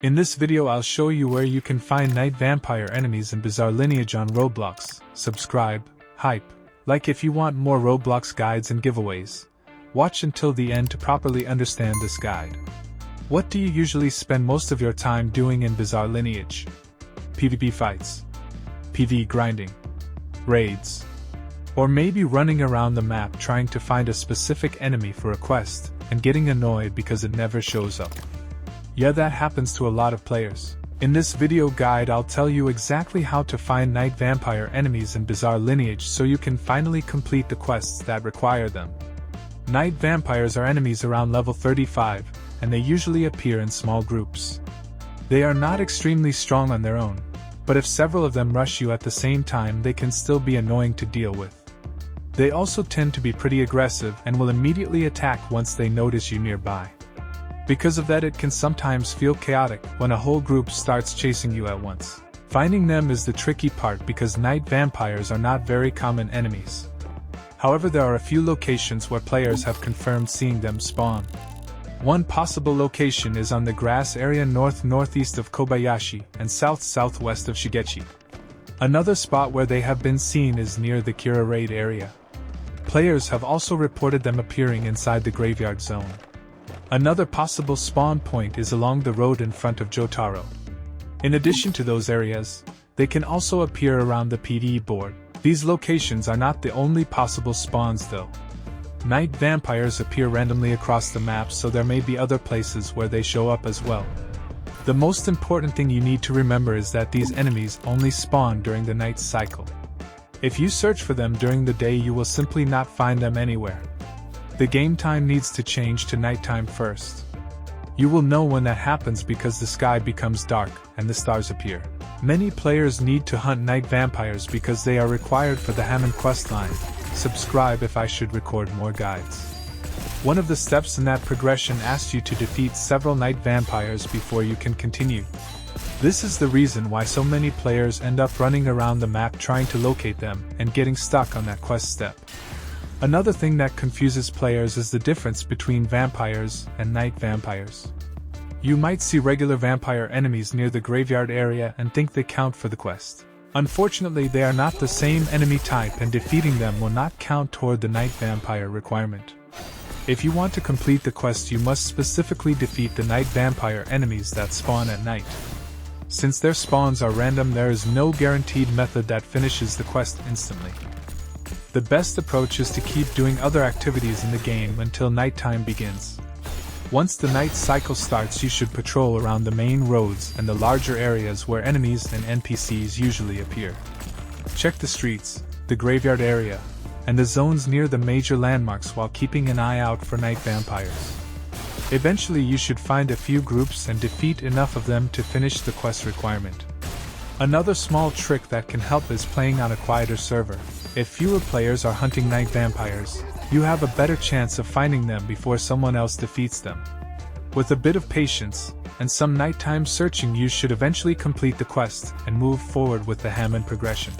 In this video I'll show you where you can find night vampire enemies in Bizarre Lineage on Roblox. Subscribe, hype, like if you want more Roblox guides and giveaways. Watch until the end to properly understand this guide. What do you usually spend most of your time doing in Bizarre Lineage? PvP fights, PvE grinding, raids, or maybe running around the map trying to find a specific enemy for a quest and getting annoyed because it never shows up. Yeah, that happens to a lot of players. In this video guide I'll tell you exactly how to find night vampire enemies in Bizarre Lineage so you can finally complete the quests that require them. Night vampires are enemies around level 35, and they usually appear in small groups. They are not extremely strong on their own, but if several of them rush you at the same time they can still be annoying to deal with. They also tend to be pretty aggressive and will immediately attack once they notice you nearby. Because of that, it can sometimes feel chaotic when a whole group starts chasing you at once. Finding them is the tricky part because night vampires are not very common enemies. However, there are a few locations where players have confirmed seeing them spawn. One possible location is on the grass area north-northeast of Kobayashi and south-southwest of Shigechi. Another spot where they have been seen is near the Kira raid area. Players have also reported them appearing inside the graveyard zone. Another possible spawn point is along the road in front of Jotaro. In addition to those areas, they can also appear around the PvE board. These locations are not the only possible spawns though. Night vampires appear randomly across the map, so there may be other places where they show up as well. The most important thing you need to remember is that these enemies only spawn during the night cycle. If you search for them during the day, you will simply not find them anywhere. The game time needs to change to nighttime first. You will know when that happens because the sky becomes dark and the stars appear. Many players need to hunt night vampires because they are required for the Hammond questline. Subscribe if I should record more guides. One of the steps in that progression asks you to defeat several night vampires before you can continue. This is the reason why so many players end up running around the map trying to locate them and getting stuck on that quest step. Another thing that confuses players is the difference between vampires and night vampires. You might see regular vampire enemies near the graveyard area and think they count for the quest. Unfortunately, they are not the same enemy type, and defeating them will not count toward the night vampire requirement. If you want to complete the quest, you must specifically defeat the night vampire enemies that spawn at night. Since their spawns are random, there is no guaranteed method that finishes the quest instantly. The best approach is to keep doing other activities in the game until nighttime begins. Once the night cycle starts, you should patrol around the main roads and the larger areas where enemies and NPCs usually appear. Check the streets, the graveyard area, and the zones near the major landmarks while keeping an eye out for night vampires. Eventually you should find a few groups and defeat enough of them to finish the quest requirement. Another small trick that can help is playing on a quieter server. If fewer players are hunting night vampires, you have a better chance of finding them before someone else defeats them. With a bit of patience and some nighttime searching, you should eventually complete the quest and move forward with the Hammond progression.